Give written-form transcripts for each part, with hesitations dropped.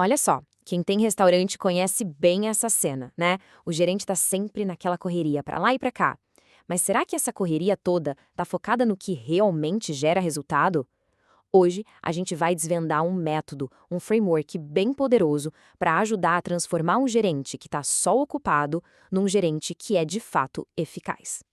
Olha só, quem tem restaurante conhece bem essa cena, né? O gerente está sempre naquela correria para lá e para cá. Mas será que essa correria toda está focada no que realmente gera resultado? Hoje, a gente vai desvendar um método, um framework bem poderoso para ajudar a transformar um gerente que está só ocupado num gerente que é de fato eficaz.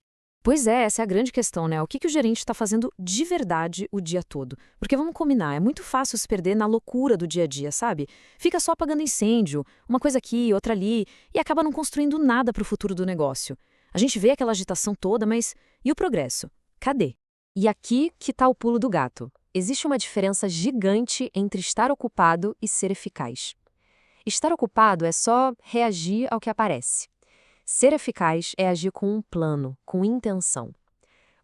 Pois é, essa é a grande questão, né? O que o gerente está fazendo de verdade o dia todo? Porque vamos combinar, é muito fácil se perder na loucura do dia a dia, sabe? Fica só apagando incêndio, uma coisa aqui, outra ali, e acaba não construindo nada para o futuro do negócio. A gente vê aquela agitação toda, mas e o progresso? Cadê? E aqui que está o pulo do gato. Existe uma diferença gigante entre estar ocupado e ser eficaz. Estar ocupado é só reagir ao que aparece. Ser eficaz é agir com um plano, com intenção.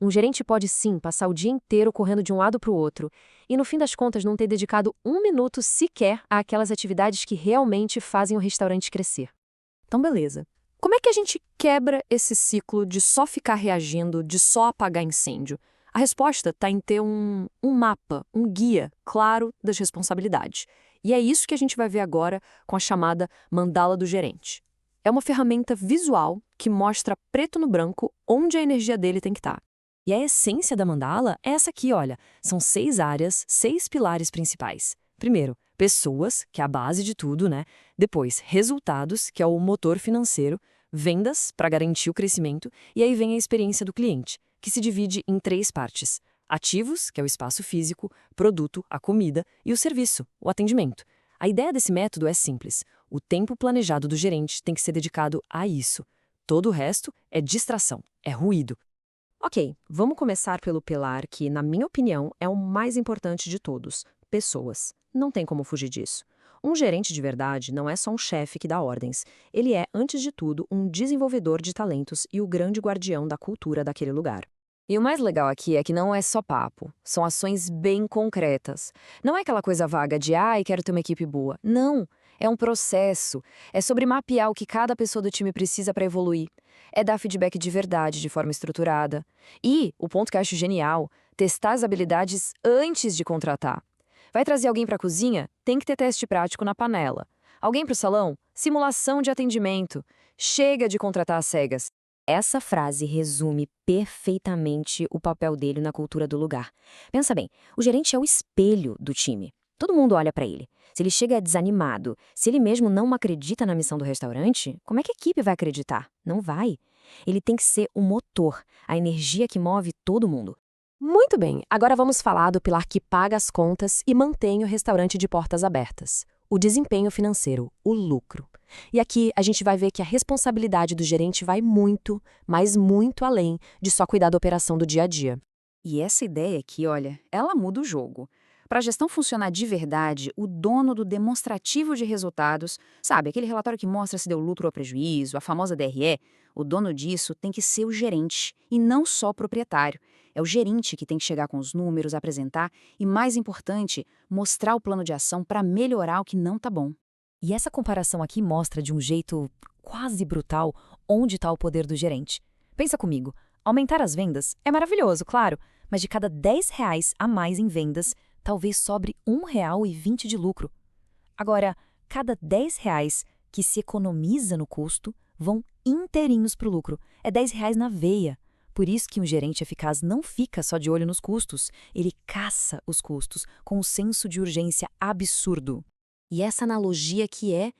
Um gerente pode sim passar o dia inteiro correndo de um lado para o outro e, no fim das contas, não ter dedicado um minuto sequer àquelas atividades que realmente fazem o restaurante crescer. Então, beleza. Como é que a gente quebra esse ciclo de só ficar reagindo, de só apagar incêndio? A resposta está em ter um mapa, um guia claro das responsabilidades. E é isso que a gente vai ver agora com a chamada mandala do gerente. É uma ferramenta visual que mostra preto no branco onde a energia dele tem que estar. E a essência da mandala é essa aqui, olha. São 6 áreas, 6 pilares principais. Primeiro, pessoas, que é a base de tudo, né? Depois, resultados, que é o motor financeiro. Vendas, para garantir o crescimento. E aí vem a experiência do cliente, que se divide em 3 partes. Ativos, que é o espaço físico, produto, a comida, e o serviço, o atendimento. A ideia desse método é simples. O tempo planejado do gerente tem que ser dedicado a isso. Todo o resto é distração, é ruído. Ok, vamos começar pelo pilar que, na minha opinião, é o mais importante de todos: pessoas. Não tem como fugir disso. Um gerente de verdade não é só um chefe que dá ordens. Ele é, antes de tudo, um desenvolvedor de talentos e o grande guardião da cultura daquele lugar. E o mais legal aqui é que não é só papo, são ações bem concretas. Não é aquela coisa vaga de, ai, quero ter uma equipe boa. Não, é um processo. É sobre mapear o que cada pessoa do time precisa para evoluir. É dar feedback de verdade, de forma estruturada. E, o ponto que eu acho genial, testar as habilidades antes de contratar. Vai trazer alguém para a cozinha? Tem que ter teste prático na panela. Alguém para o salão? Simulação de atendimento. Chega de contratar às cegas. Essa frase resume perfeitamente o papel dele na cultura do lugar. Pensa bem, o gerente é o espelho do time. Todo mundo olha para ele. Se ele chega desanimado, se ele mesmo não acredita na missão do restaurante, como é que a equipe vai acreditar? Não vai. Ele tem que ser o motor, a energia que move todo mundo. Muito bem, agora vamos falar do pilar que paga as contas e mantém o restaurante de portas abertas. O desempenho financeiro, o lucro. E aqui a gente vai ver que a responsabilidade do gerente vai muito, mas muito além de só cuidar da operação do dia a dia. E essa ideia aqui, olha, ela muda o jogo. Para a gestão funcionar de verdade, o dono do demonstrativo de resultados, sabe, aquele relatório que mostra se deu lucro ou prejuízo, a famosa DRE, o dono disso tem que ser o gerente e não só o proprietário. É o gerente que tem que chegar com os números, apresentar e, mais importante, mostrar o plano de ação para melhorar o que não tá bom. E essa comparação aqui mostra de um jeito quase brutal onde está o poder do gerente. Pensa comigo, aumentar as vendas é maravilhoso, claro, mas de cada R$ 10 a mais em vendas, talvez sobre R$ 1,20 de lucro. Agora, cada R$ 10 que se economiza no custo vão inteirinhos para o lucro. É R$ 10 na veia. Por isso que um gerente eficaz não fica só de olho nos custos, ele caça os custos com um senso de urgência absurdo. E essa analogia que é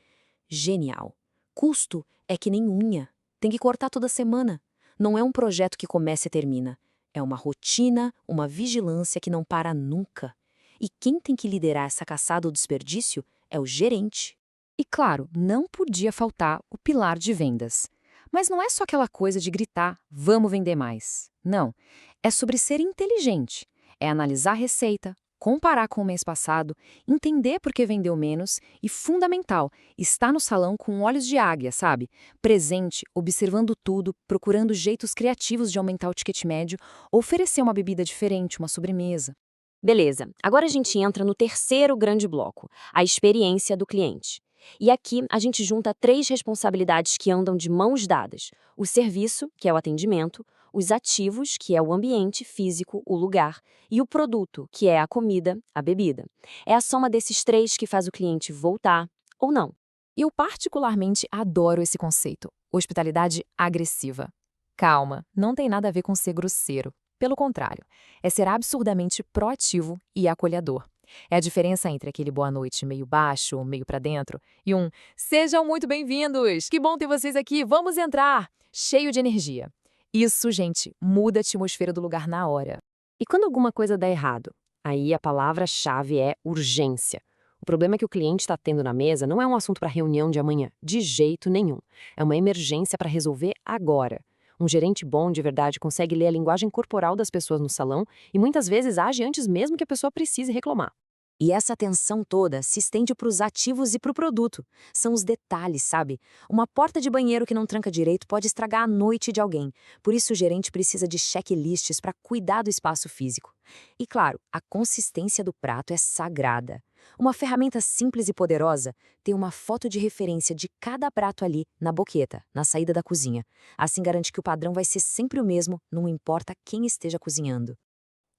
genial. Custo é que nem unha. Tem que cortar toda semana. Não é um projeto que começa e termina. É uma rotina, uma vigilância que não para nunca. E quem tem que liderar essa caçada ao desperdício é o gerente. E claro, não podia faltar o pilar de vendas. Mas não é só aquela coisa de gritar, vamos vender mais. Não, é sobre ser inteligente. É analisar a receita, comparar com o mês passado, entender por que vendeu menos e, fundamental, estar no salão com olhos de águia, sabe? Presente, observando tudo, procurando jeitos criativos de aumentar o ticket médio, oferecer uma bebida diferente, uma sobremesa. Beleza, agora a gente entra no terceiro grande bloco, a experiência do cliente. E aqui a gente junta 3 responsabilidades que andam de mãos dadas: o serviço, que é o atendimento, Os ativos, que é o ambiente físico, o lugar, e o produto, que é a comida, a bebida. É a soma desses três que faz o cliente voltar ou não. Eu particularmente adoro esse conceito, hospitalidade agressiva. Calma, não tem nada a ver com ser grosseiro. Pelo contrário, é ser absurdamente proativo e acolhedor. É a diferença entre aquele boa noite meio baixo ou meio pra dentro e um sejam muito bem-vindos, que bom ter vocês aqui, vamos entrar, cheio de energia. Isso, gente, muda a atmosfera do lugar na hora. E quando alguma coisa dá errado? Aí a palavra-chave é urgência. O problema que o cliente está tendo na mesa não é um assunto para reunião de amanhã, de jeito nenhum. É uma emergência para resolver agora. Um gerente bom de verdade consegue ler a linguagem corporal das pessoas no salão e muitas vezes age antes mesmo que a pessoa precise reclamar. E essa atenção toda se estende para os ativos e para o produto. São os detalhes, sabe? Uma porta de banheiro que não tranca direito pode estragar a noite de alguém. Por isso o gerente precisa de checklists para cuidar do espaço físico. E claro, a consistência do prato é sagrada. Uma ferramenta simples e poderosa tem uma foto de referência de cada prato ali na boqueta, na saída da cozinha. Assim garante que o padrão vai ser sempre o mesmo, não importa quem esteja cozinhando.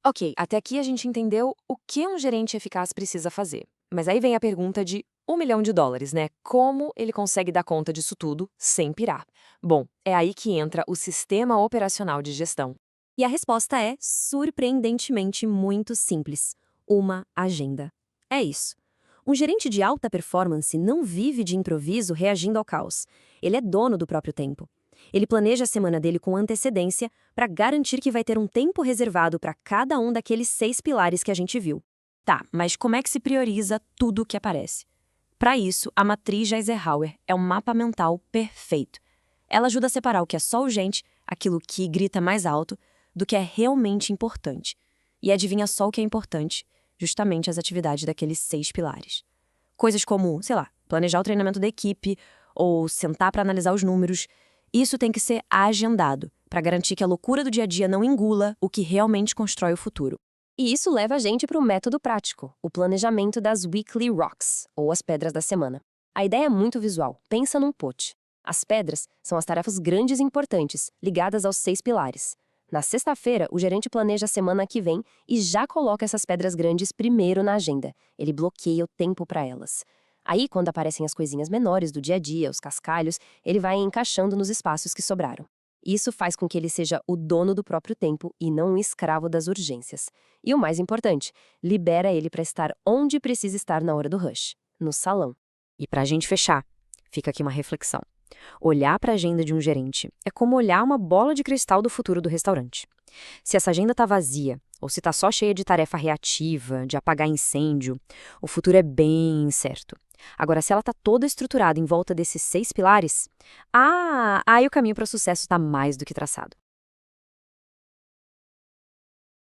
Ok, até aqui a gente entendeu o que um gerente eficaz precisa fazer. Mas aí vem a pergunta de $1 milhão, né? Como ele consegue dar conta disso tudo sem pirar? Bom, é aí que entra o sistema operacional de gestão. E a resposta é, surpreendentemente, muito simples. Uma agenda. É isso. Um gerente de alta performance não vive de improviso reagindo ao caos. Ele é dono do próprio tempo. Ele planeja a semana dele com antecedência para garantir que vai ter um tempo reservado para cada um daqueles 6 pilares que a gente viu. Tá, mas como é que se prioriza tudo o que aparece? Para isso, a matriz de Eisenhower é um mapa mental perfeito. Ela ajuda a separar o que é só urgente, aquilo que grita mais alto, do que é realmente importante. E adivinha só o que é importante? Justamente as atividades daqueles 6 pilares. Coisas como, sei lá, planejar o treinamento da equipe, ou sentar para analisar os números. Isso tem que ser agendado, para garantir que a loucura do dia a dia não engula o que realmente constrói o futuro. E isso leva a gente para o método prático, o planejamento das Weekly Rocks, ou as pedras da semana. A ideia é muito visual, pensa num pote. As pedras são as tarefas grandes e importantes, ligadas aos 6 pilares. Na sexta-feira, o gerente planeja a semana que vem e já coloca essas pedras grandes primeiro na agenda. Ele bloqueia o tempo para elas. Aí, quando aparecem as coisinhas menores do dia a dia, os cascalhos, ele vai encaixando nos espaços que sobraram. Isso faz com que ele seja o dono do próprio tempo e não um escravo das urgências. E o mais importante, libera ele para estar onde precisa estar na hora do rush, no salão. E para a gente fechar, fica aqui uma reflexão. Olhar para a agenda de um gerente é como olhar uma bola de cristal do futuro do restaurante. Se essa agenda está vazia, ou se está só cheia de tarefa reativa, de apagar incêndio, o futuro é bem incerto. Agora, se ela está toda estruturada em volta desses 6 pilares, aí o caminho para o sucesso está mais do que traçado.